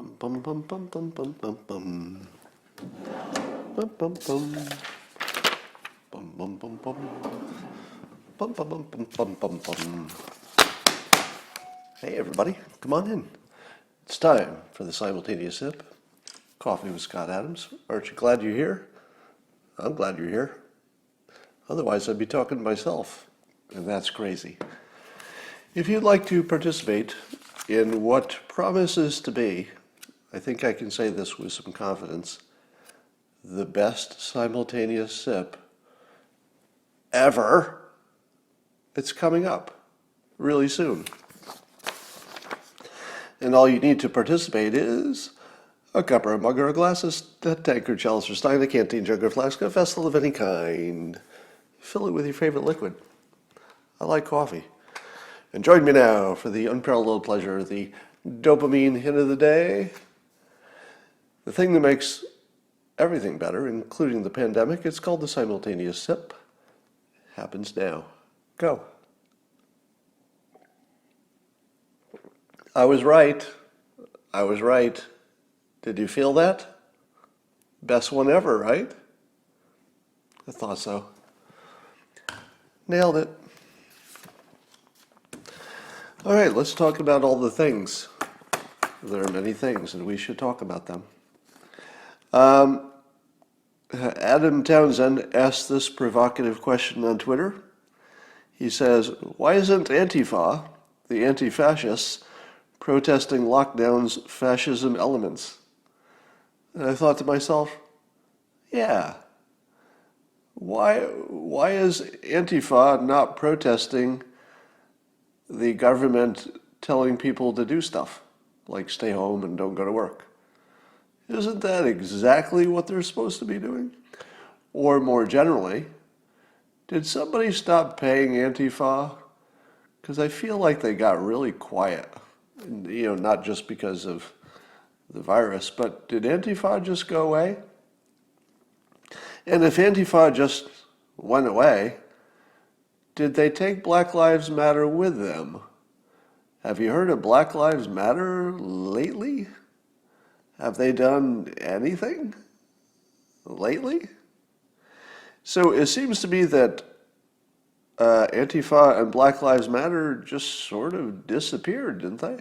Bum bum bum bum bum bum bum bum. Bum bum bum. Bum bum bum bum. Bum bum bum bum bum bum bum. Hey everybody, come on in. It's time for the Simultaneous Sip. Coffee with Scott Adams. Aren't you glad you're here? I'm glad you're here. Otherwise I'd be talking to myself, and that's crazy. If you'd like to participate in what promises to be, I think I can say this with some confidence, the best simultaneous sip ever, it's coming up really soon. And all you need to participate is a cup or a mug or a glass, a tankard, chalice or stein, a canteen, jug or flask, a vessel of any kind. Fill it with your favorite liquid. I like coffee. And join me now for the unparalleled pleasure, the dopamine hint of the day. The thing that makes everything better, including the pandemic, it's called the simultaneous sip. Happens now. Go. I was right. Did you feel that? Best one ever, right? I thought so. Nailed it. All right, let's talk about all the things. There are many things, and we should talk about them. Adam Townsend asked this provocative question on Twitter. He says, why isn't Antifa, the anti-fascists, protesting lockdown's fascism elements? And I thought to myself, yeah, why is Antifa not protesting the government telling people to do stuff, like stay home and don't go to work? Isn't that exactly what they're supposed to be doing? Or more generally, did somebody stop paying Antifa? Because I feel like they got really quiet. Not just because of the virus, but did Antifa just go away? And if Antifa just went away, did they take Black Lives Matter with them? Have you heard of Black Lives Matter lately? Have they done anything lately? So it seems to me that Antifa and Black Lives Matter just sort of disappeared, didn't they?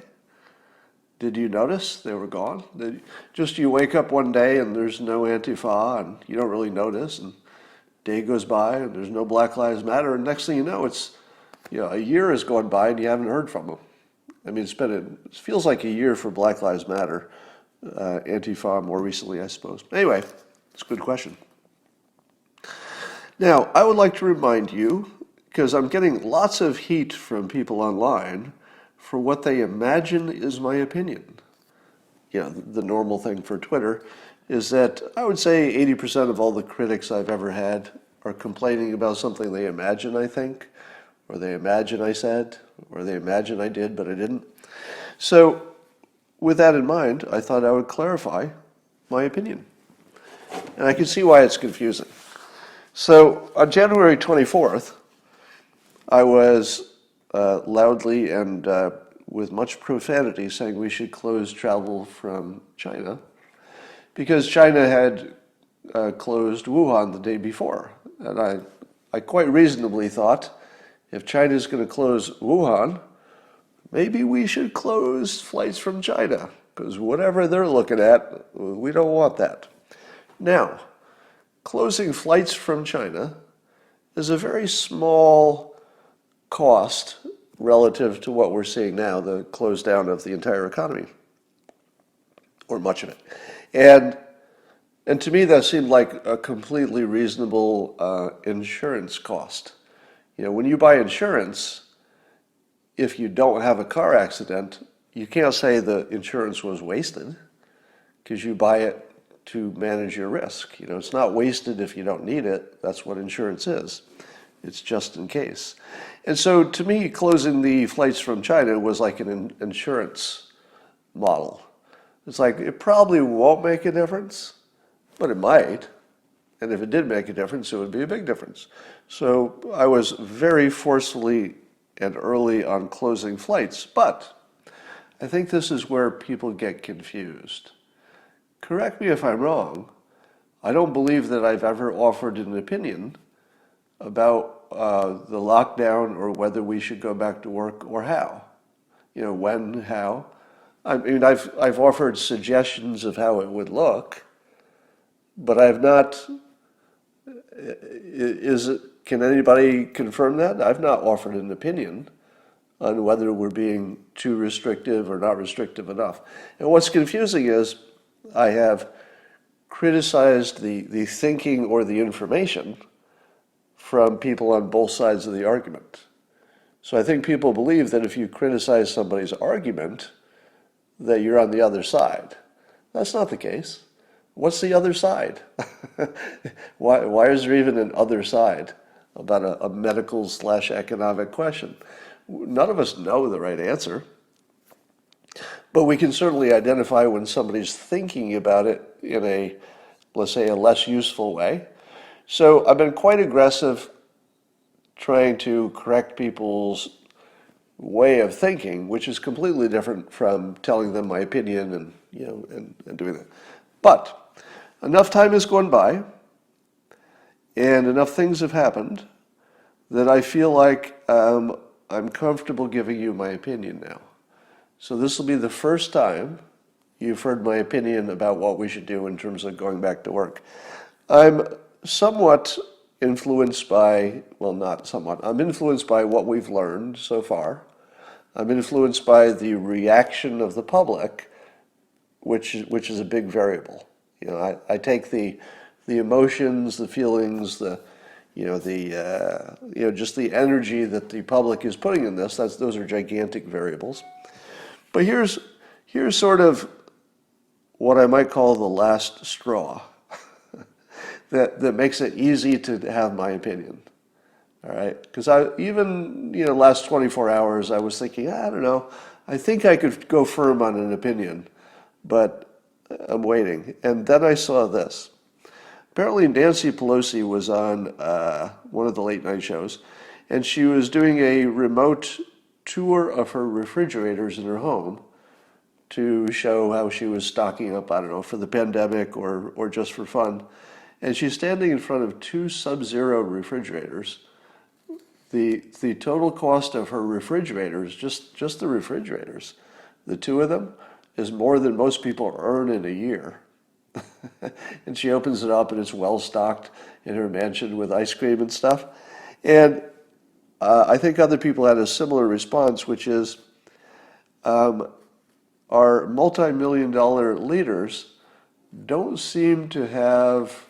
Did you notice they were gone? You wake up one day and there's no Antifa and you don't really notice, and day goes by and there's no Black Lives Matter, and next thing you know, it's a year has gone by and you haven't heard from them. I mean, it feels like a year for Black Lives Matter. Antifa more recently, I suppose. Anyway, it's a good question. Now, I would like to remind you, because I'm getting lots of heat from people online for what they imagine is my opinion. The normal thing for Twitter is that I would say 80% of all the critics I've ever had are complaining about something they imagine I think, or they imagine I said, or they imagine I did, but I didn't. So, with that in mind, I thought I would clarify my opinion. And I can see why it's confusing. So, on January 24th, I was loudly and with much profanity saying we should close travel from China because China had closed Wuhan the day before. And I quite reasonably thought, if China's going to close Wuhan, maybe we should close flights from China, because whatever they're looking at, we don't want that. Now, closing flights from China is a very small cost relative to what we're seeing now, the close down of the entire economy, or much of it. And to me, that seemed like a completely reasonable insurance cost. When you buy insurance, if you don't have a car accident, you can't say the insurance was wasted, because you buy it to manage your risk. It's not wasted if you don't need it. That's what insurance is. It's just in case. And so to me, closing the flights from China was like an insurance model. It's like, it probably won't make a difference, but it might. And if it did make a difference, it would be a big difference. So I was very forcefully and early on closing flights. But I think this is where people get confused. Correct me if I'm wrong. I don't believe that I've ever offered an opinion about the lockdown or whether we should go back to work or how. When, how. I mean, I've offered suggestions of how it would look, but I've not. Can anybody confirm that? I've not offered an opinion on whether we're being too restrictive or not restrictive enough. And what's confusing is I have criticized the thinking or the information from people on both sides of the argument. So I think people believe that if you criticize somebody's argument, that you're on the other side. That's not the case. What's the other side? Why is there even an other side about a medical/economic question? None of us know the right answer, but we can certainly identify when somebody's thinking about it in a, let's say, a less useful way. So I've been quite aggressive trying to correct people's way of thinking, which is completely different from telling them my opinion and doing that. But enough time has gone by and enough things have happened that I feel like I'm comfortable giving you my opinion now. So this will be the first time you've heard my opinion about what we should do in terms of going back to work. I'm somewhat influenced by, well, not somewhat, I'm influenced by what we've learned so far. I'm influenced by the reaction of the public, which is a big variable. I take the emotions, the feelings, just the energy that the public is putting in this. Those are gigantic variables. But here's sort of what I might call the last straw that makes it easy to have my opinion. All right, because last 24 hours I was thinking, I don't know, I think I could go firm on an opinion, but I'm waiting. And then I saw this. Apparently Nancy Pelosi was on one of the late night shows, and she was doing a remote tour of her refrigerators in her home to show how she was stocking up, I don't know, for the pandemic or just for fun. And she's standing in front of two Sub-Zero refrigerators. The total cost of her refrigerators, just the refrigerators, the two of them, is more than most people earn in a year. And she opens it up and it's well stocked in her mansion with ice cream and stuff. And I think other people had a similar response, which is our multi-million-dollar leaders don't seem to have,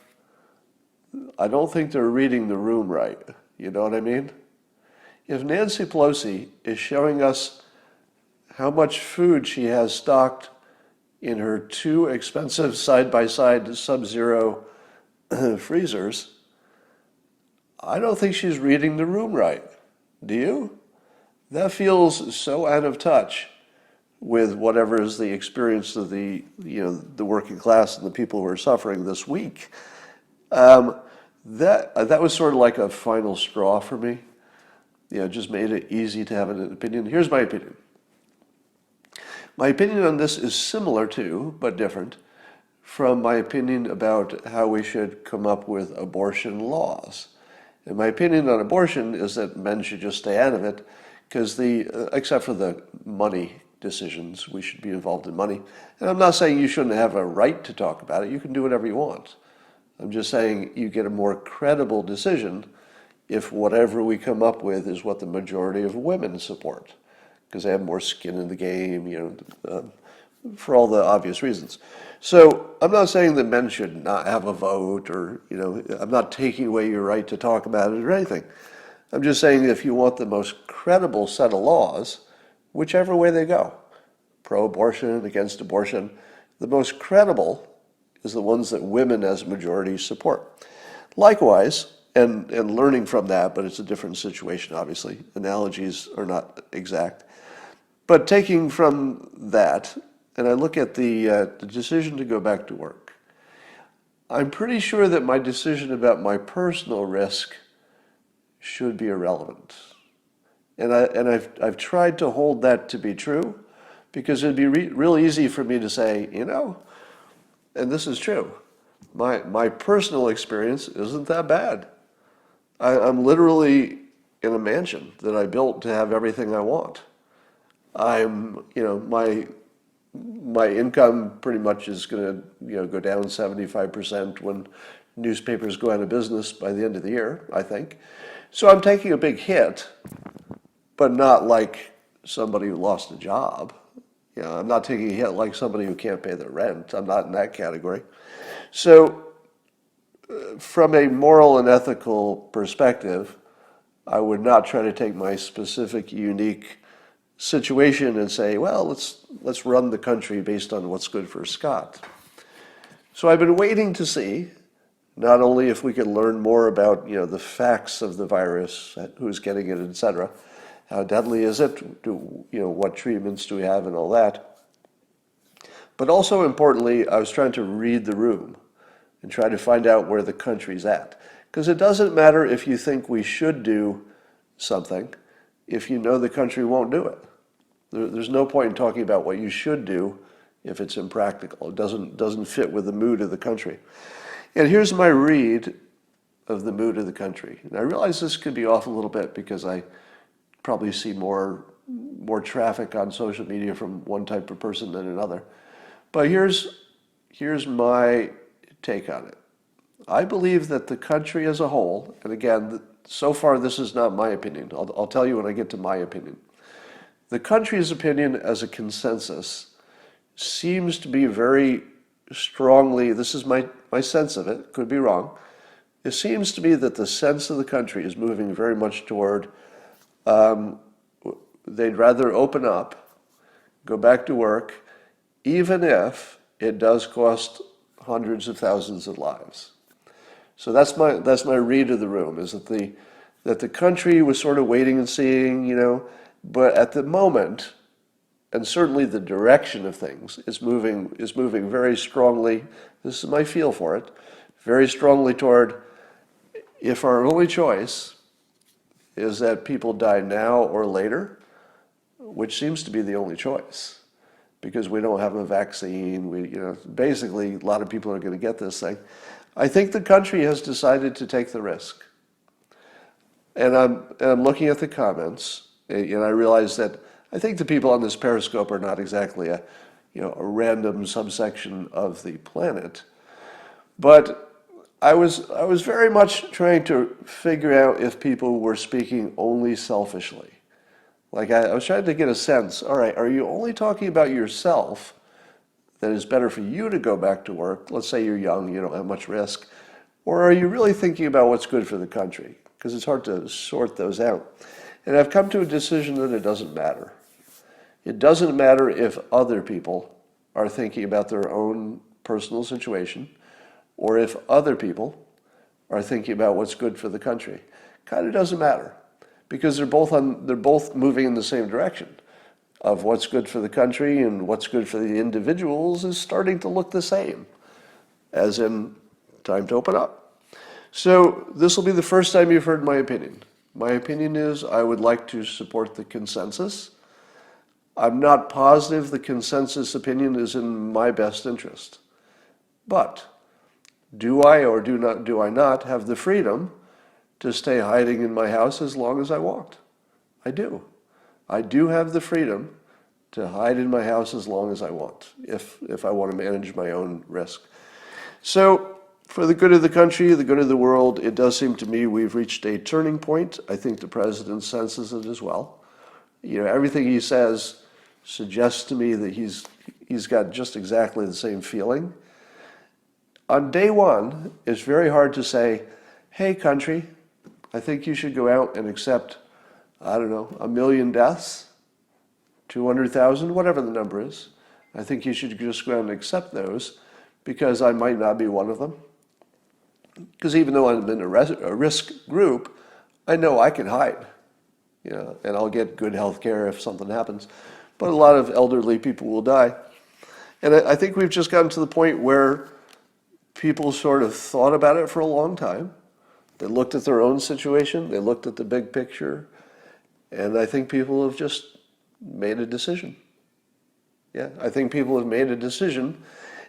I don't think they're reading the room right. You know what I mean? If Nancy Pelosi is showing us how much food she has stocked in her two expensive side-by-side Sub-Zero freezers, I don't think she's reading the room right. Do you? That feels so out of touch with whatever is the experience of the working class and the people who are suffering this week. That was sort of like a final straw for me. Just made it easy to have an opinion. Here's my opinion. My opinion on this is similar to, but different, from my opinion about how we should come up with abortion laws. And my opinion on abortion is that men should just stay out of it, because except for the money decisions, we should be involved in money. And I'm not saying you shouldn't have a right to talk about it. You can do whatever you want. I'm just saying you get a more credible decision if whatever we come up with is what the majority of women support, because they have more skin in the game, for all the obvious reasons. So I'm not saying that men should not have a vote, or I'm not taking away your right to talk about it or anything. I'm just saying that if you want the most credible set of laws, whichever way they go, pro-abortion, against abortion, the most credible is the ones that women as majority support. Likewise, and learning from that, but it's a different situation, obviously. Analogies are not exact. But taking from that, and I look at the decision to go back to work, I'm pretty sure that my decision about my personal risk should be irrelevant. And I've tried to hold that to be true, Because it'd be real easy for me to say, and this is true, my personal experience isn't that bad. I'm literally in a mansion that I built to have everything I want. My income pretty much is going to go down 75% when newspapers go out of business by the end of the year, I think. So I'm taking a big hit, but not like somebody who lost a job. I'm not taking a hit like somebody who can't pay their rent. I'm not in that category. So from a moral and ethical perspective, I would not try to take my specific, unique situation and say, well, let's run the country based on what's good for Scott. So I've been waiting to see not only if we could learn more about the facts of the virus, who's getting it, etc., how deadly is it, what treatments do we have and all that, but also importantly, I was trying to read the room and try to find out where the country's at. Because it doesn't matter if you think we should do something if you know the country won't do it. There's no point in talking about what you should do if it's impractical. It doesn't fit with the mood of the country. And here's my read of the mood of the country. And I realize this could be off a little bit because I probably see more traffic on social media from one type of person than another. But here's my take on it. I believe that the country as a whole, and again, so far this is not my opinion. I'll tell you when I get to my opinion. The country's opinion as a consensus seems to be very strongly, this is my sense of it, could be wrong. It seems to be that the sense of the country is moving very much toward they'd rather open up, go back to work, even if it does cost hundreds of thousands of lives. So that's my read of the room, is that the country was sort of waiting and seeing, but at the moment, and certainly the direction of things is moving very strongly. This is my feel for it, very strongly toward, if our only choice is that people die now or later, which seems to be the only choice, because we don't have a vaccine. Basically, a lot of people are going to get this thing. I think the country has decided to take the risk, and I'm looking at the comments, and I realize that I think the people on this Periscope are not exactly a random subsection of the planet, but I was very much trying to figure out if people were speaking only selfishly. Like I was trying to get a sense, all right, are you only talking about yourself, that it's better for you to go back to work? Let's say you're young, you don't have much risk. Or are you really thinking about what's good for the country? Because it's hard to sort those out. And I've come to a decision that it doesn't matter. It doesn't matter if other people are thinking about their own personal situation, or if other people are thinking about what's good for the country. Kind of doesn't matter, because they're both moving in the same direction of what's good for the country and what's good for the individuals is starting to look the same, as in time to open up. So this will be the first time you've heard my opinion. My opinion is I would like to support the consensus. I'm not positive the consensus opinion is in my best interest. But do I or do I not have the freedom to stay hiding in my house as long as I want? I do. I do have the freedom to hide in my house as long as I want, if I want to manage my own risk. So for the good of the country, the good of the world, it does seem to me we've reached a turning point. I think the president senses it as well. Everything he says suggests to me that he's got just exactly the same feeling. On day one, it's very hard to say, hey, country, I think you should go out and accept, 1 million deaths, 200,000, whatever the number is. I think you should just go out and accept those, because I might not be one of them. Because even though I'm in a risk group, I know I can hide, and I'll get good health care if something happens. But a lot of elderly people will die. And I think we've just gotten to the point where people sort of thought about it for a long time. They looked at their own situation, they looked at the big picture, and I think people have just made a decision. Yeah, I think people have made a decision.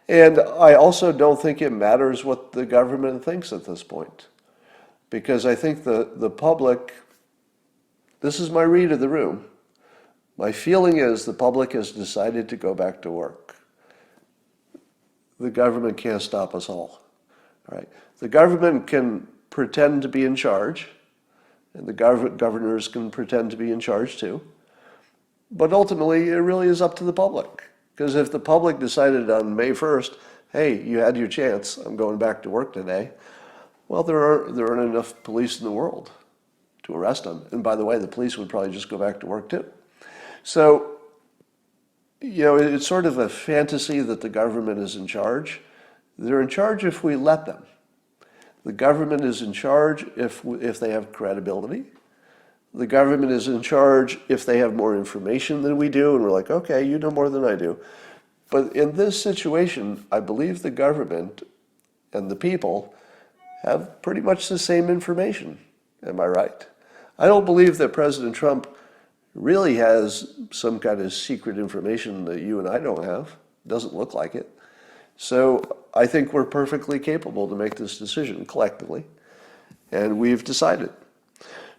And I also don't think it matters what the government thinks at this point. Because I think the public, this is my read of the room, my feeling is the public has decided to go back to work. The government can't stop us all. All right. The government can pretend to be in charge, and the governors can pretend to be in charge too. But ultimately, it really is up to the public. Because if the public decided on May 1st, hey, you had your chance, I'm going back to work today, well, there aren't enough police in the world to arrest them. And by the way, the police would probably just go back to work too. So, it's sort of a fantasy that the government is in charge. They're in charge if we let them. The government is in charge if they have credibility. The government is in charge if they have more information than we do, and we're like, okay, you know more than I do. But in this situation, I believe the government and the people have pretty much the same information. Am I right? I don't believe that President Trump really has some kind of secret information that you and I don't have. Doesn't look like it. So I think we're perfectly capable to make this decision collectively, and we've decided.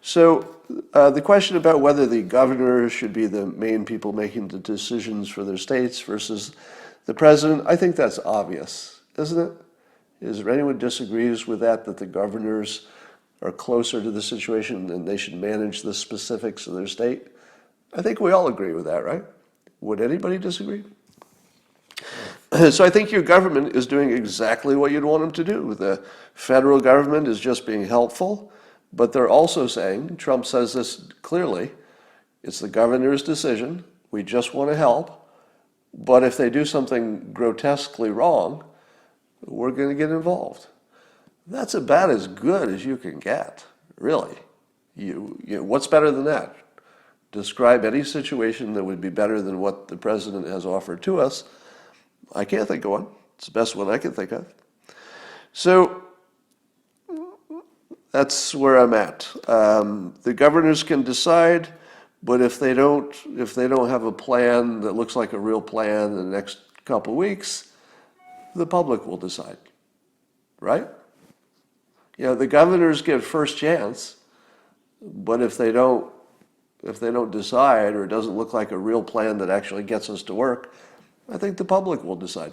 So the question about whether the governors should be the main people making the decisions for their states versus the president, I think that's obvious, isn't it? Is there anyone who disagrees with that the governors are closer to the situation and they should manage the specifics of their state? I think we all agree with that, right? Would anybody disagree? So I think your government is doing exactly what you'd want them to do. The federal government is just being helpful, but they're also saying, Trump says this clearly, it's the governor's decision, we just want to help, but if they do something grotesquely wrong, we're going to get involved. That's about as good as you can get, really. What's better than that? Describe any situation that would be better than what the president has offered to us. I can't think of one. It's the best one I can think of. So that's where I'm at. The governors can decide, but if they don't have a plan that looks like a real plan in the next couple of weeks, the public will decide, right? The governors get first chance, but if they don't decide, or it doesn't look like a real plan that actually gets us to work, I think the public will decide.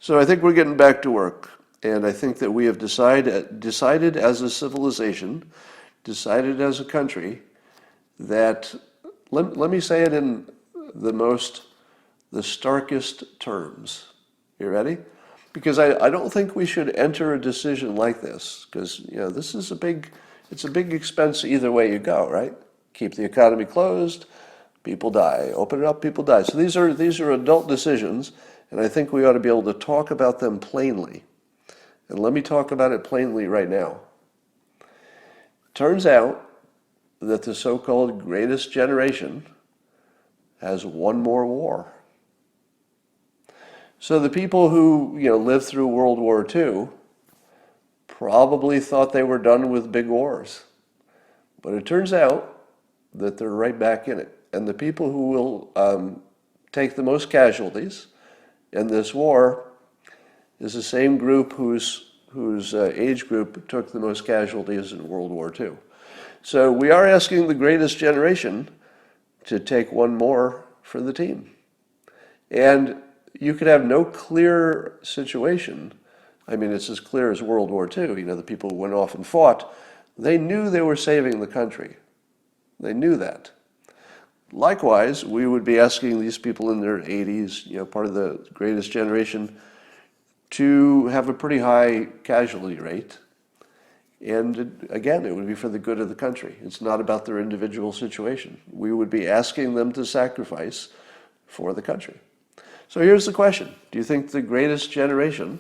So I think we're getting back to work. And I think that we have decided as a civilization, decided as a country, that, let me say it in the starkest terms. You ready? Because I don't think we should enter a decision like this, because this is it's a big expense either way you go, right? Keep the economy closed, people die. Open it up, people die. So these are adult decisions, and I think we ought to be able to talk about them plainly. And let me talk about it plainly right now. Turns out that the so-called greatest generation has one more war. So the people who lived through World War II probably thought they were done with big wars. But it turns out that they're right back in it. And the people who will take the most casualties in this war is the same group whose age group took the most casualties in World War II. So we are asking the greatest generation to take one more for the team. And you could have no clear situation. I mean, it's as clear as World War II. The people who went off and fought, they knew they were saving the country. They knew that. Likewise, we would be asking these people in their 80s, part of the greatest generation, to have a pretty high casualty rate. And again, it would be for the good of the country. It's not about their individual situation. We would be asking them to sacrifice for the country. So here's the question. Do you think the greatest generation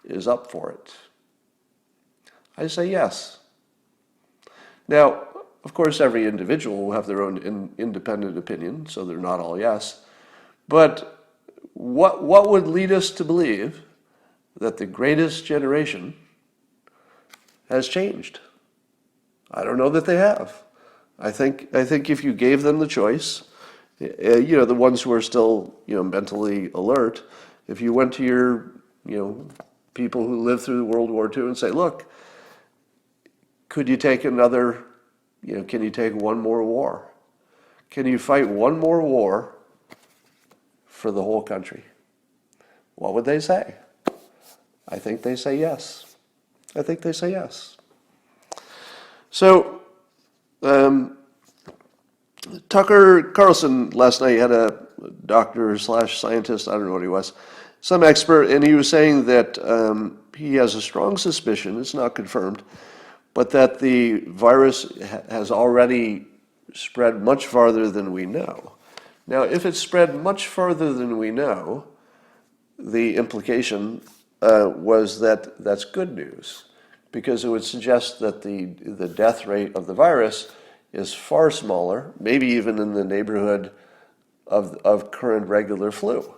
is up for it? I say yes. Now, of course, every individual will have their own independent opinion, so they're not all yes. But what would lead us to believe that the greatest generation has changed? I don't know that they have. I think if you gave them the choice The ones who are still, mentally alert, if you went to your, people who lived through World War II and say, look, could you take another, can you take one more war? Can you fight one more war for the whole country? What would they say? I think they say yes. I think they say yes. So, Tucker Carlson last night had a doctor slash scientist, I don't know what he was, some expert, and he was saying that he has a strong suspicion, it's not confirmed, but that the virus has already spread much farther than we know. Now, if it's spread much farther than we know, the implication was that that's good news, because it would suggest that the death rate of the virus is far smaller, maybe even in the neighborhood of current regular flu.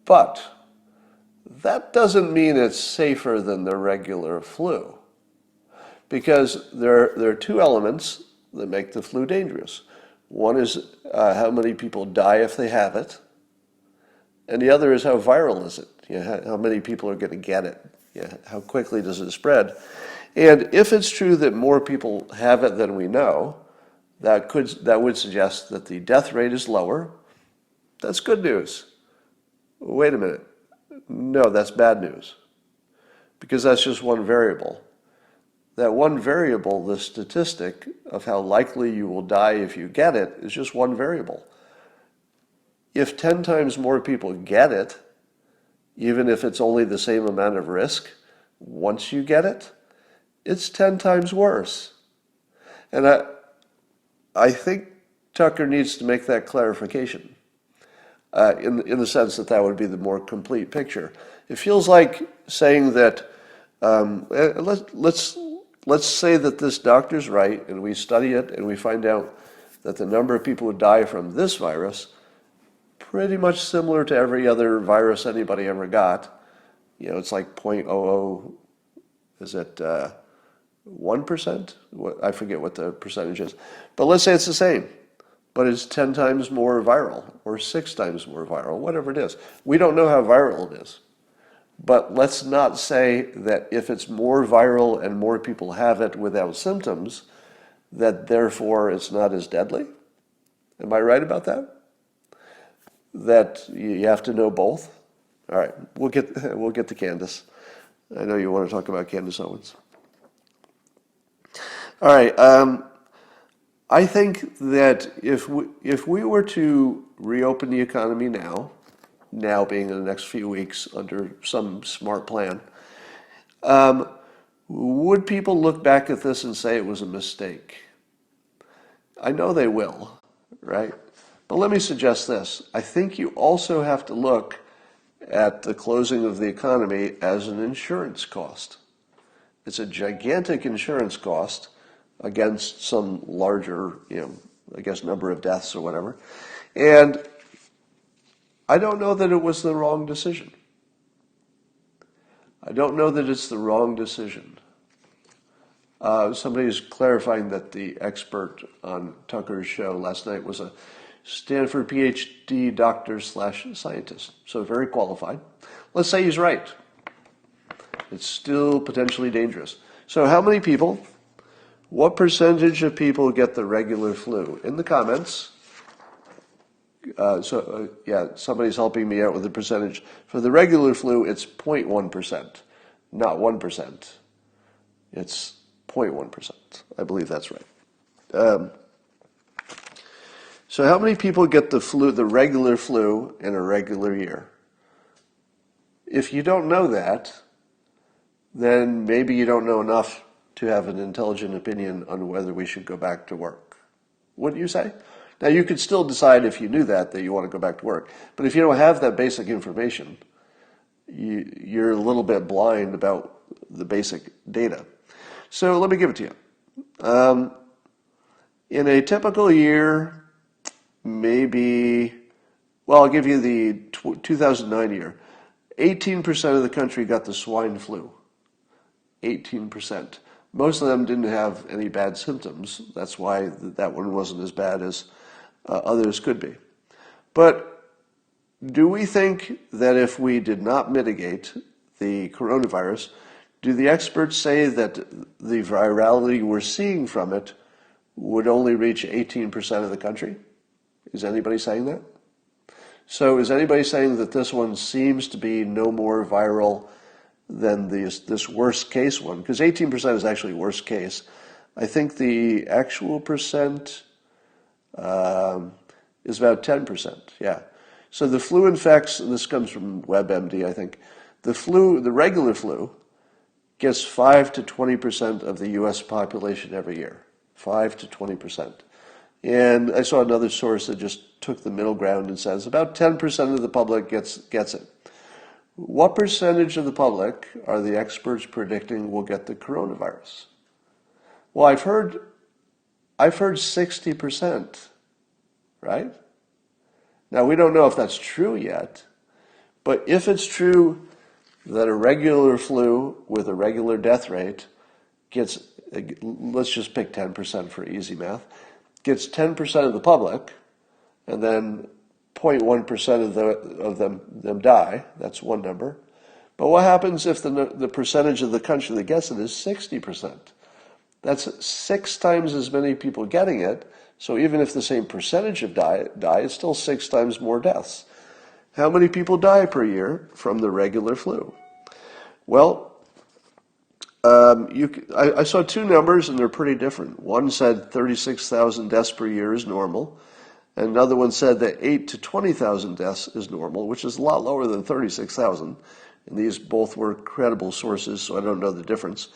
But that doesn't mean it's safer than the regular flu, because there are two elements that make the flu dangerous. One is how many people die if they have it, and the other is how viral is it? How many people are going to get it? How quickly does it spread? And if it's true that more people have it than we know, that would suggest that the death rate is lower. That's good news. Wait a minute. No, that's bad news, because that's just one variable. That one variable, the statistic of how likely you will die if you get it, is just one variable. If 10 times more people get it, even if it's only the same amount of risk, once you get it, it's 10 times worse. And I think Tucker needs to make that clarification in the sense that would be the more complete picture. It feels like saying that, let's say that this doctor's right and we study it and we find out that the number of people who die from this virus pretty much similar to every other virus anybody ever got. It's like 0.00, is it 1%? I forget what the percentage is. But let's say it's the same, but it's 10 times more viral or 6 times more viral, whatever it is. We don't know how viral it is. But let's not say that if it's more viral and more people have it without symptoms, that therefore it's not as deadly. Am I right about that? That you have to know both? All right, we'll get to Candace. I know you want to talk about Candace Owens. All right, I think that if we were to reopen the economy now being in the next few weeks under some smart plan, would people look back at this and say it was a mistake? I know they will, right? But let me suggest this. I think you also have to look at the closing of the economy as an insurance cost. It's a gigantic insurance cost against some larger, number of deaths or whatever. And I don't know that it was the wrong decision. I don't know that it's the wrong decision. Somebody is clarifying that the expert on Tucker's show last night was a Stanford PhD doctor / scientist, so very qualified. Let's say he's right. It's still potentially dangerous. So how many people, what percentage of people get the regular flu? In the comments. Somebody's helping me out with the percentage. For the regular flu, it's 0.1%, not 1%. It's 0.1%. I believe that's right. So how many people get the regular flu in a regular year? If you don't know that, then maybe you don't know enough to have an intelligent opinion on whether we should go back to work. Wouldn't you say? Now, you could still decide if you knew that you want to go back to work. But if you don't have that basic information, you're a little bit blind about the basic data. So let me give it to you. In a typical year, I'll give you the 2009 year. 18% of the country got the swine flu. 18%. Most of them didn't have any bad symptoms. That's why that one wasn't as bad as Others could be. But do we think that if we did not mitigate the coronavirus, do the experts say that the virality we're seeing from it would only reach 18% of the country? Is anybody saying that? So is anybody saying that this one seems to be no more viral than this worst case one? Because 18% is actually worst case. I think the actual percent is about 10%. Yeah. So the flu infects, and this comes from WebMD, I think. The regular flu, gets 5 to 20% of the U.S. population every year. 5 to 20%. And I saw another source that just took the middle ground and says about 10% of the public gets it. What percentage of the public are the experts predicting will get the coronavirus? Well, I've heard 60%, right? Now, we don't know if that's true yet, but if it's true that a regular flu with a regular death rate gets, let's just pick 10% for easy math, gets 10% of the public, and then 0.1% of them die. That's one number. But what happens if the percentage of the country that gets it is 60%? That's 6 times as many people getting it. So even if the same percentage of die, it's still 6 times more deaths. How many people die per year from the regular flu? Well, I saw 2 numbers, and they're pretty different. One said 36,000 deaths per year is normal. And another one said that 8 to 20,000 deaths is normal, which is a lot lower than 36,000. And these both were credible sources, so I don't know the difference.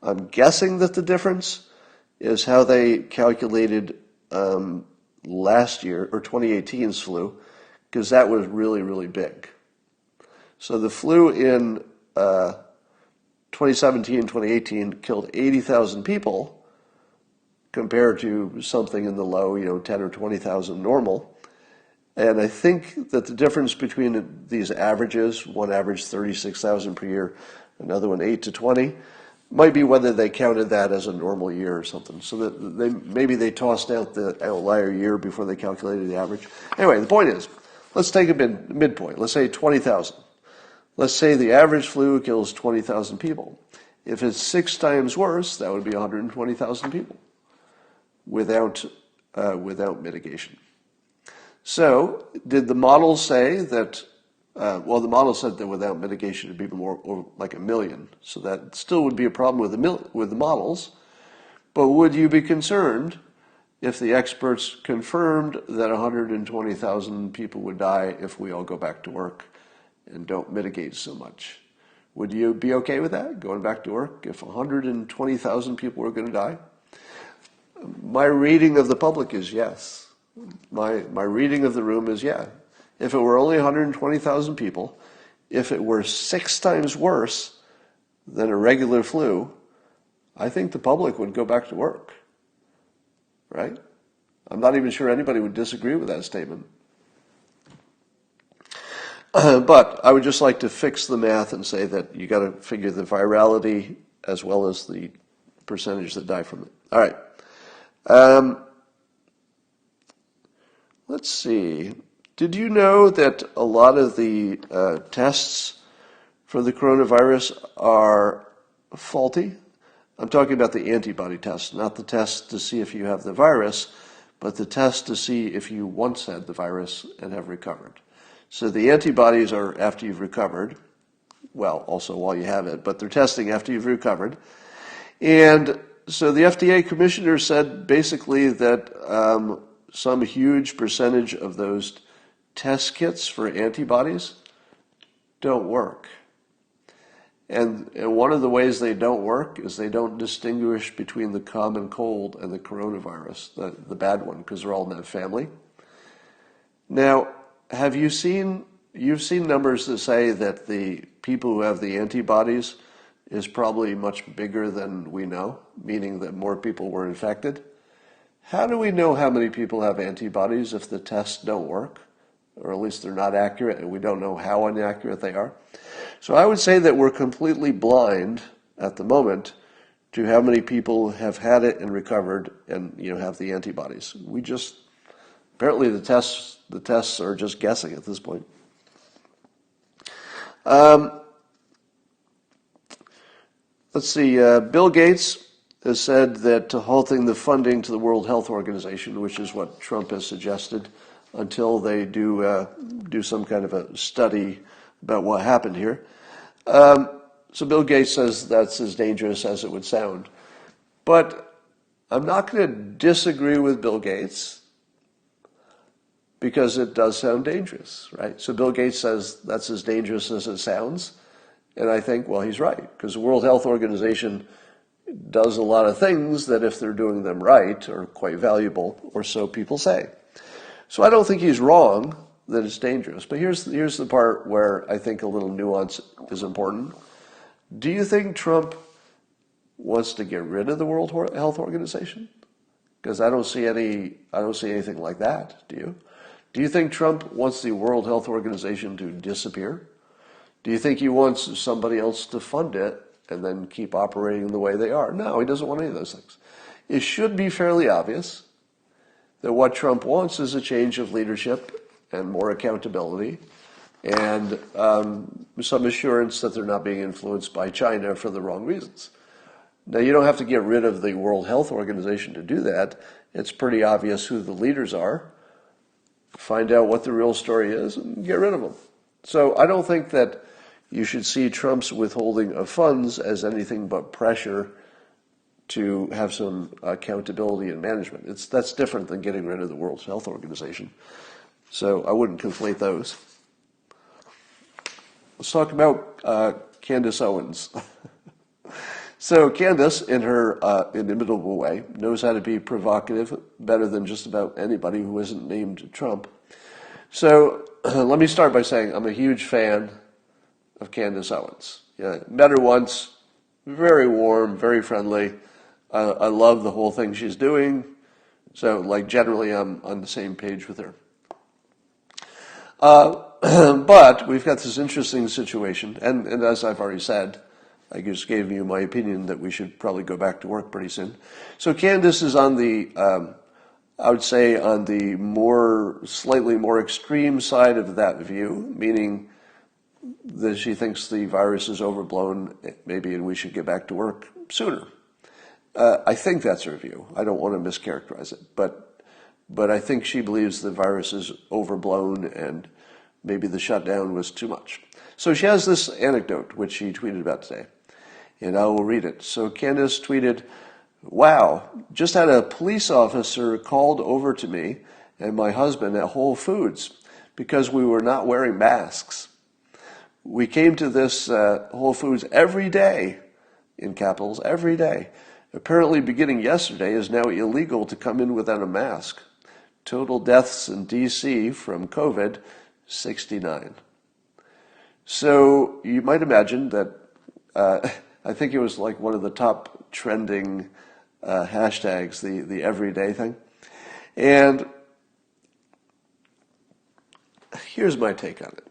I'm guessing that the difference is how they calculated last year, or 2018's flu, because that was really, really big. So the flu in 2017, 2018 killed 80,000 people compared to something in the low, 10 or 20,000 normal. And I think that the difference between these averages, one averaged 36,000 per year, another one 8 to 20, might be whether they counted that as a normal year or something. So that maybe they tossed out the outlier year before they calculated the average. Anyway, the point is, let's take a midpoint. Let's say 20,000. Let's say the average flu kills 20,000 people. If it's 6 times worse, that would be 120,000 people without mitigation. So, did the model say that? Well, the model said that without mitigation, it'd be more or like 1 million. So that still would be a problem with the models. But would you be concerned if the experts confirmed that 120,000 people would die if we all go back to work and don't mitigate so much? Would you be okay with that, going back to work, if 120,000 people were going to die? My reading of the public is yes. My reading of the room is yeah. If it were only 120,000 people, if it were 6 times worse than a regular flu, I think the public would go back to work. Right? I'm not even sure anybody would disagree with that statement. But I would just like to fix the math and say that you got to figure the virality as well as the percentage that die from it. All right. Let's see. Did you know that a lot of the tests for the coronavirus are faulty? I'm talking about the antibody test, not the test to see if you have the virus, but the test to see if you once had the virus and have recovered. So the antibodies are after you've recovered, well, also while you have it, but they're testing after you've recovered. And so the FDA commissioner said basically that some huge percentage of those test kits for antibodies don't work. And one of the ways they don't work is they don't distinguish between the common cold and the coronavirus, the bad one, because they're all in that family. Now, you've seen numbers that say that the people who have the antibodies is probably much bigger than we know, meaning that more people were infected. How do we know how many people have antibodies if the tests don't work? Or at least they're not accurate, and we don't know how inaccurate they are. So I would say that we're completely blind at the moment to how many people have had it and recovered and have the antibodies. Apparently the tests are just guessing at this point. Let's see. Bill Gates has said that halting the funding to the World Health Organization, which is what Trump has suggested, until they do some kind of a study about what happened here. So Bill Gates says that's as dangerous as it would sound. But I'm not going to disagree with Bill Gates because it does sound dangerous, right? So Bill Gates says that's as dangerous as it sounds. And I think, well, he's right, because the World Health Organization does a lot of things that, if they're doing them right, are quite valuable, or so people say. So I don't think he's wrong that it's dangerous. But here's the part where I think a little nuance is important. Do you think Trump wants to get rid of the World Health Organization? Because I don't see anything like that. Do you? Do you think Trump wants the World Health Organization to disappear? Do you think he wants somebody else to fund it and then keep operating the way they are? No, he doesn't want any of those things. It should be fairly obvious that what Trump wants is a change of leadership and more accountability and some assurance that they're not being influenced by China for the wrong reasons. Now, you don't have to get rid of the World Health Organization to do that. It's pretty obvious who the leaders are. Find out what the real story is and get rid of them. So I don't think that you should see Trump's withholding of funds as anything but pressure to have some accountability and management. That's different than getting rid of the World Health Organization. So I wouldn't conflate those. Let's talk about Candace Owens. So Candace, in her inimitable way, knows how to be provocative better than just about anybody who isn't named Trump. So let me start by saying I'm a huge fan of Candace Owens. Yeah, met her once, very warm, very friendly. I love the whole thing she's doing. So, generally, I'm on the same page with her. But we've got this interesting situation, and as I've already said, I just gave you my opinion that we should probably go back to work pretty soon. So Candace is on the, I would say, on the slightly more extreme side of that view, meaning that she thinks the virus is overblown, maybe, and we should get back to work sooner. I think that's her view. I don't want to mischaracterize it, but I think she believes the virus is overblown and maybe the shutdown was too much. So she has this anecdote, which she tweeted about today, and I will read it. So Candace tweeted, "Wow, just had a police officer called over to me and my husband at Whole Foods because we were not wearing masks. We came to this Whole Foods every day, in capitals, every day. Apparently, beginning yesterday, is now illegal to come in without a mask. Total deaths in D.C. from COVID, 69. So you might imagine that I think it was like one of the top trending hashtags, the everyday thing. And here's my take on it.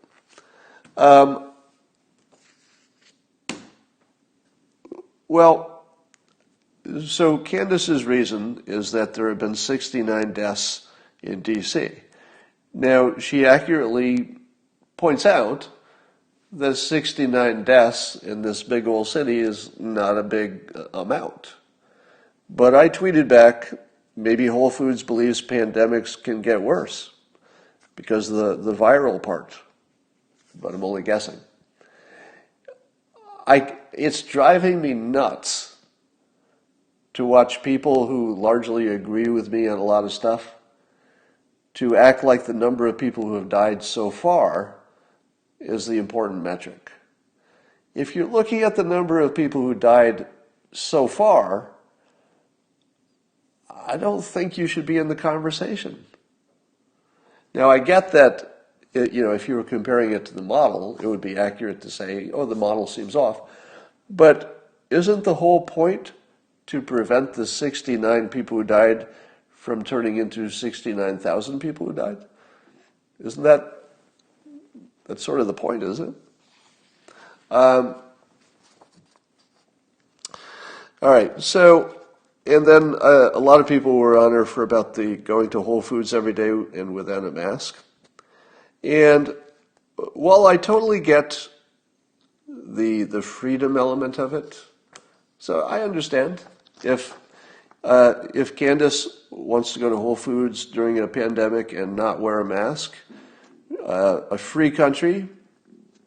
So Candace's reason is that there have been 69 deaths in D.C. Now, she accurately points out that 69 deaths in this big old city is not a big amount. But I tweeted back, maybe Whole Foods believes pandemics can get worse because of the viral part. But I'm only guessing. It's driving me nuts to watch people who largely agree with me on a lot of stuff to act like the number of people who have died so far is the important metric. If you're looking at the number of people who died so far, I don't think you should be in the conversation. Now, I get that, if you were comparing it to the model, it would be accurate to say, oh, the model seems off. But isn't the whole point to prevent the 69 people who died from turning into 69,000 people who died? Isn't that's sort of the point, isn't it? All right, so And then a lot of people were on her for about the going to Whole Foods every day and without a mask. And while I totally get the freedom element of it, so I understand if Candace wants to go to Whole Foods during a pandemic and not wear a mask, a free country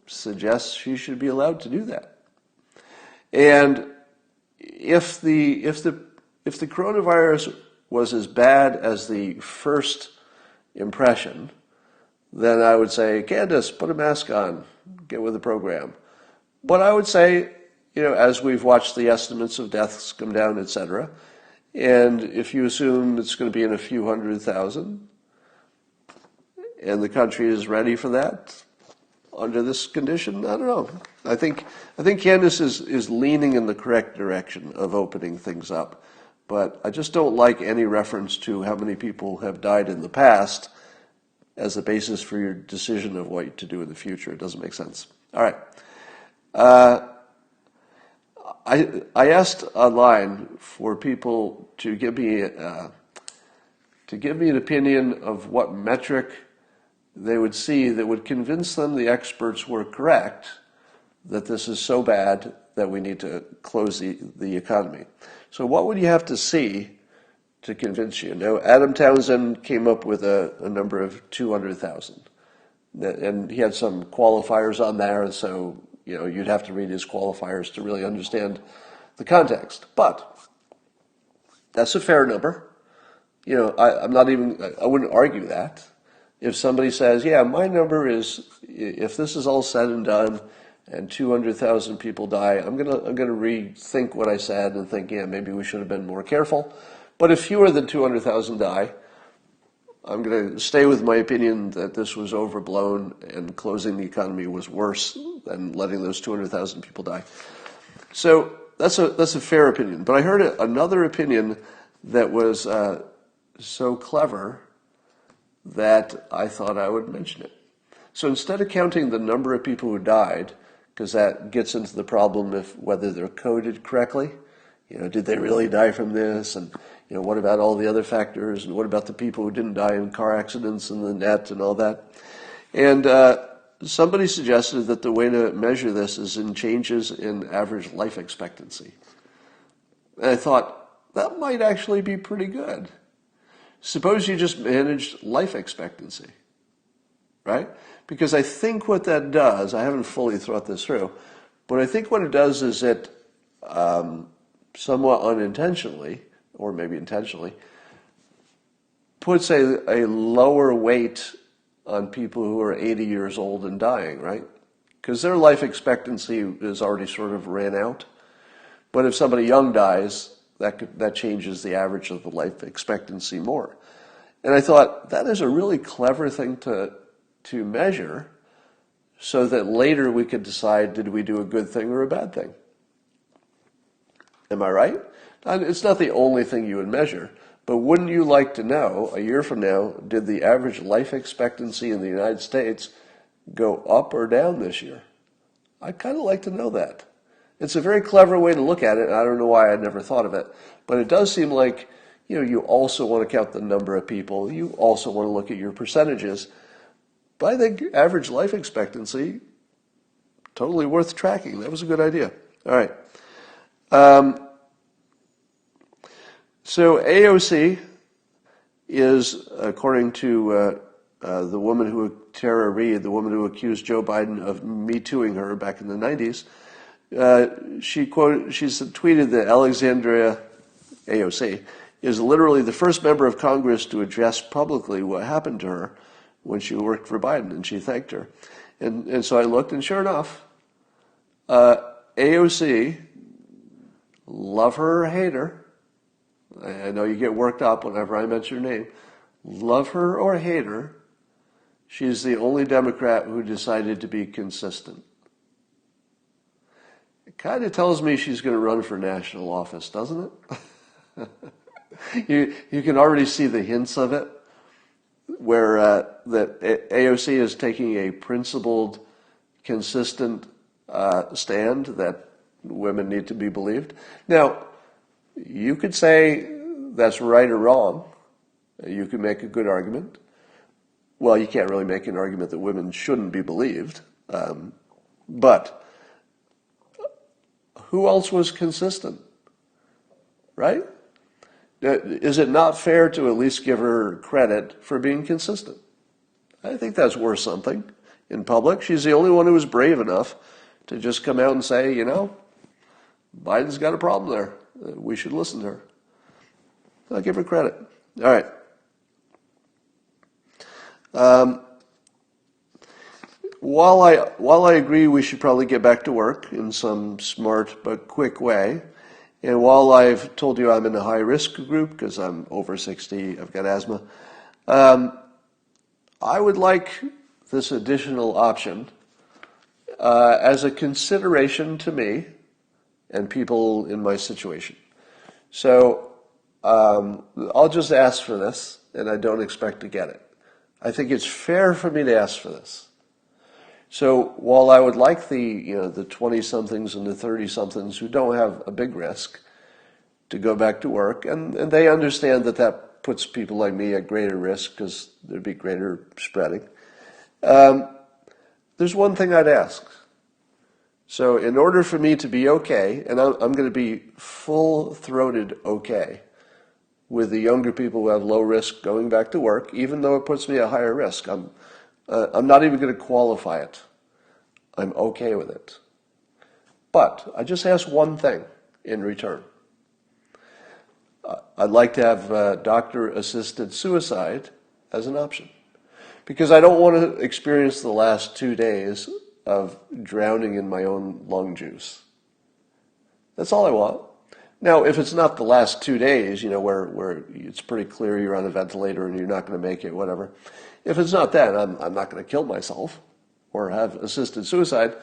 suggests she should be allowed to do that. And if the coronavirus was as bad as the first impression, then I would say, Candace, put a mask on, get with the program. But I would say, as we've watched the estimates of deaths come down, etc., and if you assume it's going to be in a few 100,000, and the country is ready for that under this condition, I don't know. I think Candace is leaning in the correct direction of opening things up. But I just don't like any reference to how many people have died in the past as a basis for your decision of what to do in the future. It doesn't make sense. All right. I asked online for people to give me an opinion of what metric they would see that would convince them the experts were correct that this is so bad that we need to close the economy. So what would you have to see to convince you? Now, Adam Townsend came up with a number of 200,000. And he had some qualifiers on there, and so you'd have to read his qualifiers to really understand the context. But that's a fair number. I wouldn't argue that. If somebody says, yeah, my number is, if this is all said and done and 200,000 people die, I'm gonna rethink what I said and think, yeah, maybe we should have been more careful. But if fewer than 200,000 die, I'm going to stay with my opinion that this was overblown and closing the economy was worse than letting those 200,000 people die. So that's a fair opinion. But I heard another opinion that was so clever that I thought I would mention it. So instead of counting the number of people who died, because that gets into the problem of whether they're coded correctly, did they really die from this? And what about all the other factors? And what about the people who didn't die in car accidents and the net and all that? And somebody suggested that the way to measure this is in changes in average life expectancy. And I thought, that might actually be pretty good. Suppose you just managed life expectancy, right? Because I think what that does, I haven't fully thought this through, but I think what it does is it somewhat unintentionally, or maybe intentionally, puts a lower weight on people who are 80 years old and dying, right? Because their life expectancy is already sort of ran out. But if somebody young dies, that changes the average of the life expectancy more. And I thought, that is a really clever thing to measure so that later we could decide, did we do a good thing or a bad thing? Am I right? And it's not the only thing you would measure, but wouldn't you like to know, a year from now, did the average life expectancy in the United States go up or down this year? I'd kind of like to know that. It's a very clever way to look at it, and I don't know why I never thought of it. But it does seem like, you also want to count the number of people. You also want to look at your percentages. But I think average life expectancy, totally worth tracking. That was a good idea. All right. So AOC is, according to the woman Tara Reid, the woman who accused Joe Biden of Me Tooing her back in the 90s, she tweeted that Alexandria, AOC, is literally the first member of Congress to address publicly what happened to her when she worked for Biden, and she thanked her. And so I looked, and sure enough, AOC, love her or hate her, I know you get worked up whenever I mention her name, love her or hate her, she's the only Democrat who decided to be consistent. It kind of tells me she's going to run for national office, doesn't it? You can already see the hints of it, where that AOC is taking a principled, consistent stand that women need to be believed. Now, You could say that's right or wrong. You could make a good argument. Well, you can't really make an argument that women shouldn't be believed. But who else was consistent, right? Is it not fair to at least give her credit for being consistent? I think that's worth something in public. She's the only one who was brave enough to just come out and say, Biden's got a problem there. We should listen to her. I'll give her credit. All right. While I agree we should probably get back to work in some smart but quick way, and while I've told you I'm in a high-risk group because I'm over 60, I've got asthma, I would like this additional option as a consideration to me and people in my situation. So I'll just ask for this, and I don't expect to get it. I think it's fair for me to ask for this. So while I would like the 20-somethings and the 30-somethings who don't have a big risk to go back to work, and they understand that puts people like me at greater risk because there'd be greater spreading, there's one thing I'd ask. So in order for me to be okay, and I'm going to be full-throated okay with the younger people who have low risk going back to work, even though it puts me at higher risk. I'm not even going to qualify it. I'm okay with it. But I just ask one thing in return. I'd like to have doctor-assisted suicide as an option. Because I don't want to experience the last 2 days of drowning in my own lung juice. That's all I want. Now, if it's not the last 2 days, where it's pretty clear you're on a ventilator and you're not going to make it, whatever. If it's not that, I'm not going to kill myself or have assisted suicide.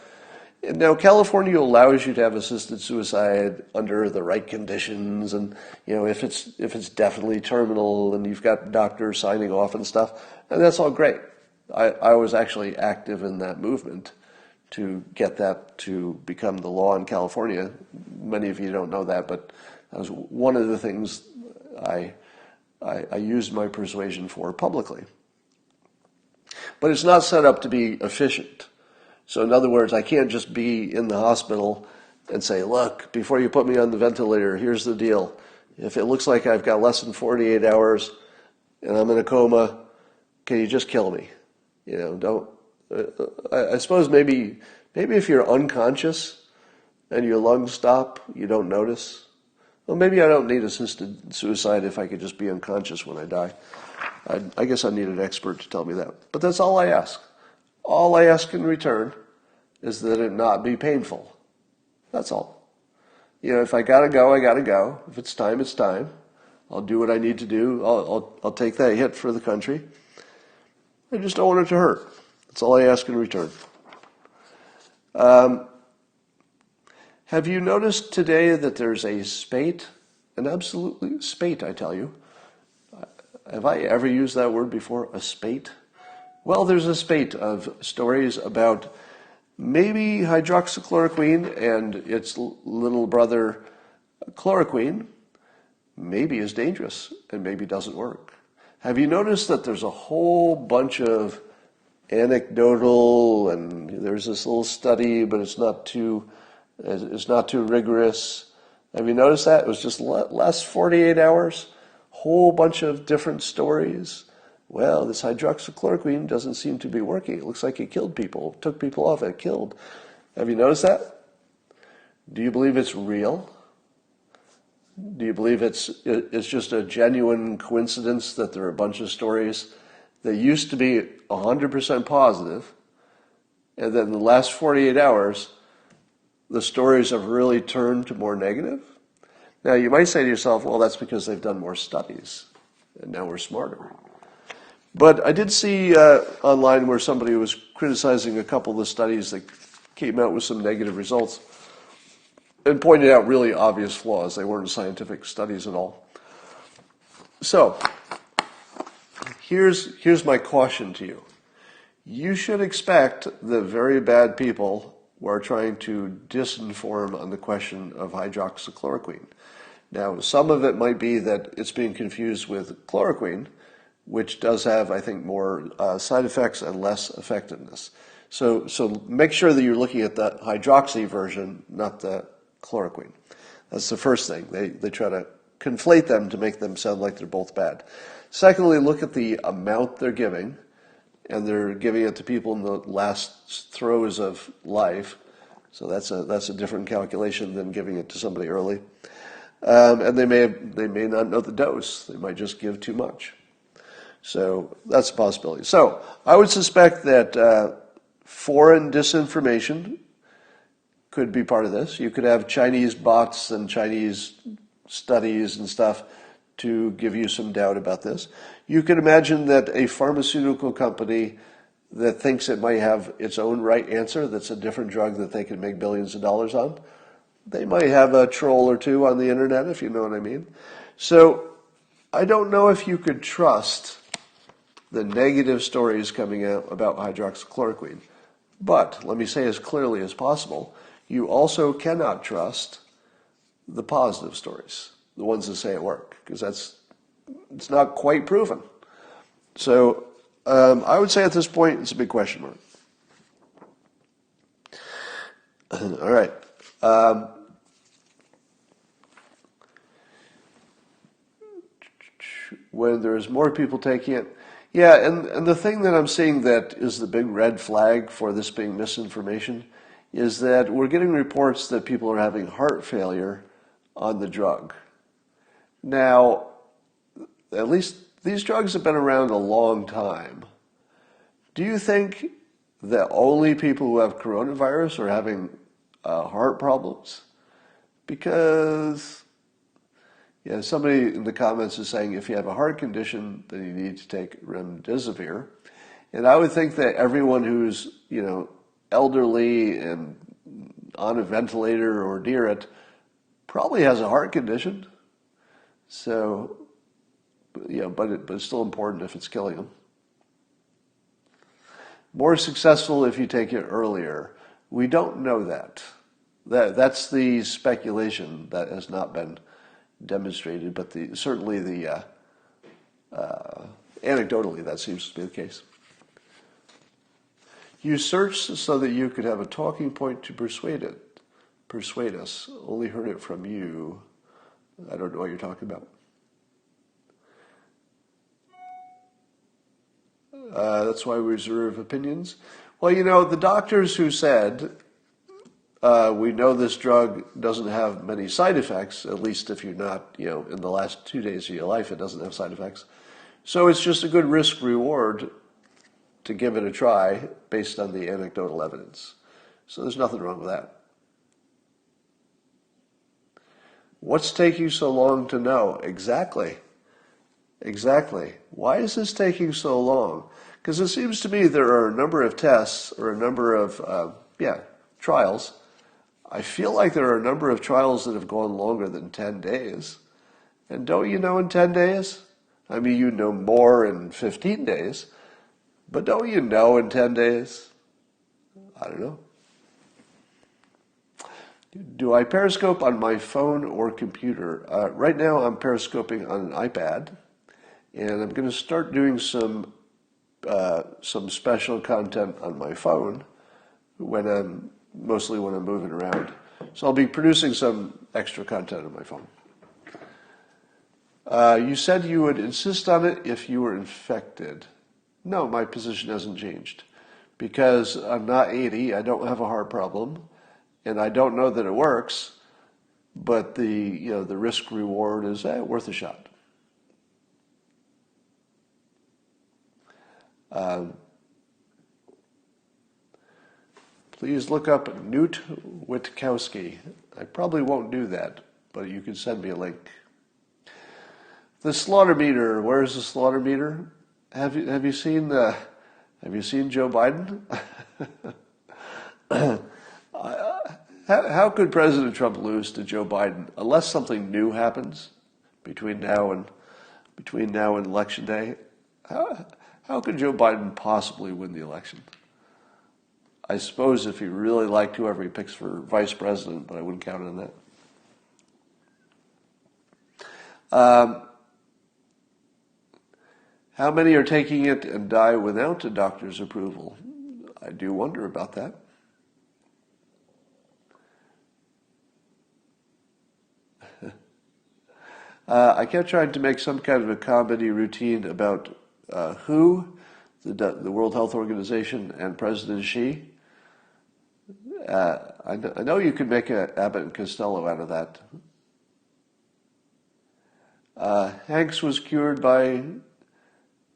Now, California allows you to have assisted suicide under the right conditions, and if it's definitely terminal and you've got doctors signing off and stuff, and that's all great. I was actually active in that movement to get that to become the law in California. Many of you don't know that, but that was one of the things I used my persuasion for publicly. But it's not set up to be efficient. So in other words, I can't just be in the hospital and say, look, before you put me on the ventilator, here's the deal. If it looks like I've got less than 48 hours and I'm in a coma, can you just kill me? Don't. I suppose maybe if you're unconscious and your lungs stop, you don't notice. Well, maybe I don't need assisted suicide if I could just be unconscious when I die. I guess I need an expert to tell me that. But that's all I ask. All I ask in return is that it not be painful. That's all. If I gotta go, I gotta go. If it's time, it's time. I'll do what I need to do. I'll take that hit for the country. I just don't want it to hurt. That's all I ask in return. Have you noticed today that there's a spate, an absolutely spate, I tell you. Have I ever used that word before, a spate? Well, there's a spate of stories about maybe hydroxychloroquine and its little brother chloroquine maybe is dangerous and maybe doesn't work. Have you noticed that there's a whole bunch of anecdotal, and there's this little study, but it's not too rigorous. Have you noticed that? It was just last 48 hours, whole bunch of different stories. Well, this hydroxychloroquine doesn't seem to be working. It looks like it killed people, took people off, it killed. Have you noticed that? Do you believe it's real? Do you believe it's just a genuine coincidence that there are a bunch of stories that used to be 100% positive, and then in the last 48 hours, the stories have really turned to more negative? Now, you might say to yourself, well, that's because they've done more studies, and now we're smarter. But I did see online where somebody was criticizing a couple of the studies that came out with some negative results and pointed out really obvious flaws. They weren't scientific studies at all. So, here's my caution to you. You should expect the very bad people who are trying to disinform on the question of hydroxychloroquine. Now, some of it might be that it's being confused with chloroquine, which does have, I think, more side effects and less effectiveness. So make sure that you're looking at the hydroxy version, not the chloroquine. That's the first thing. They try to conflate them to make them sound like they're both bad. Secondly, look at the amount they're giving, and they're giving it to people in the last throes of life. So that's a different calculation than giving it to somebody early. And they may not know the dose. They might just give too much. So that's a possibility. So I would suspect that foreign disinformation could be part of this. You could have Chinese bots and Chinese studies and stuff to give you some doubt about this. You could imagine that a pharmaceutical company that thinks it might have its own right answer, that's a different drug that they can make billions of dollars on, they might have a troll or two on the internet, if you know what I mean. So I don't know if you could trust the negative stories coming out about hydroxychloroquine. But let me say as clearly as possible, you also cannot trust the positive stories, the ones that say it works, because it's not quite proven. So I would say at this point it's a big question mark. All right. When there's more people taking it, yeah, and the thing that I'm seeing that is the big red flag for this being misinformation is that we're getting reports that people are having heart failure on the drug. Now, at least these drugs have been around a long time. Do you think that only people who have coronavirus are having heart problems? Because somebody in the comments is saying if you have a heart condition, then you need to take remdesivir. And I would think that everyone who's, elderly and on a ventilator or near it probably has a heart condition. So, but it's still important if it's killing them. More successful if you take it earlier. We don't know that. That's the speculation that has not been demonstrated, but certainly anecdotally that seems to be the case. You searched so that you could have a talking point to persuade us. Only heard it from you. I don't know what you're talking about. That's why we reserve opinions. Well, the doctors who said we know this drug doesn't have many side effects, at least if you're not, in the last 2 days of your life, it doesn't have side effects. So it's just a good risk reward to give it a try based on the anecdotal evidence. So there's nothing wrong with that. What's taking so long to know? Exactly. Why is this taking so long? Because it seems to me there are a number of tests or a number of, trials. I feel like there are a number of trials that have gone longer than 10 days. And don't you know in 10 days? I mean, you know more in 15 days. But don't you know in 10 days? I don't know. Do I periscope on my phone or computer? Right now I'm periscoping on an iPad. And I'm going to start doing some special content on my phone mostly when I'm moving around. So I'll be producing some extra content on my phone. You said you would insist on it if you were infected. No, my position hasn't changed. Because I'm not 80, I don't have a heart problem, and I don't know that it works, but the risk reward is worth a shot. Please look up Newt Witkowski. I probably won't do that, but you can send me a link. The slaughter meter. Where is the slaughter meter? Have you seen Joe Biden? How could President Trump lose to Joe Biden unless something new happens between now and Election Day? How could Joe Biden possibly win the election? I suppose if he really liked whoever he picks for vice president, but I wouldn't count on that. Um, how many are taking it and die without a doctor's approval? I do wonder about that. I kept trying to make some kind of a comedy routine about WHO, the World Health Organization, and President Xi. I know you could make a Abbott and Costello out of that. Hanks was cured by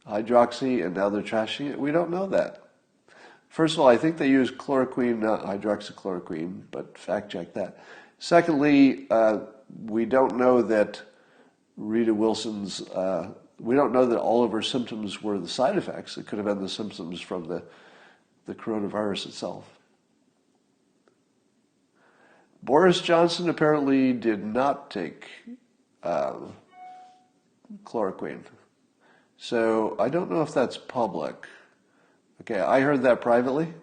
hydroxy, and now they're trashing it. We don't know that. First of all, I think they use chloroquine, not hydroxychloroquine, but fact check that. Secondly, we don't know that Rita Wilson's, we don't know that all of her symptoms were the side effects. It could have been the symptoms from the coronavirus itself. Boris Johnson apparently did not take chloroquine. So I don't know if that's public. Okay, I heard that privately.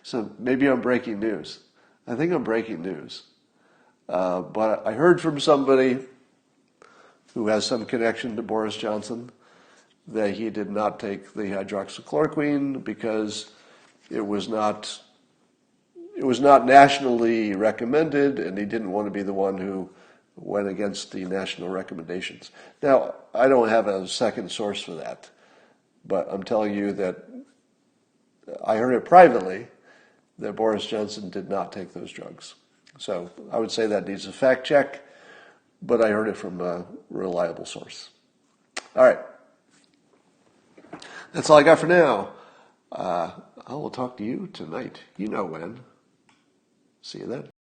So maybe I'm breaking news. I think I'm breaking news. But I heard from somebody who has some connection to Boris Johnson that he did not take the hydroxychloroquine because it was not nationally recommended, and he didn't want to be the one who went against the national recommendations. Now, I don't have a second source for that, but I'm telling you that I heard it privately that Boris Johnson did not take those drugs. So I would say that needs a fact check, but I heard it from a reliable source. All right. That's all I got for now. I will talk to you tonight. You know when. See you then.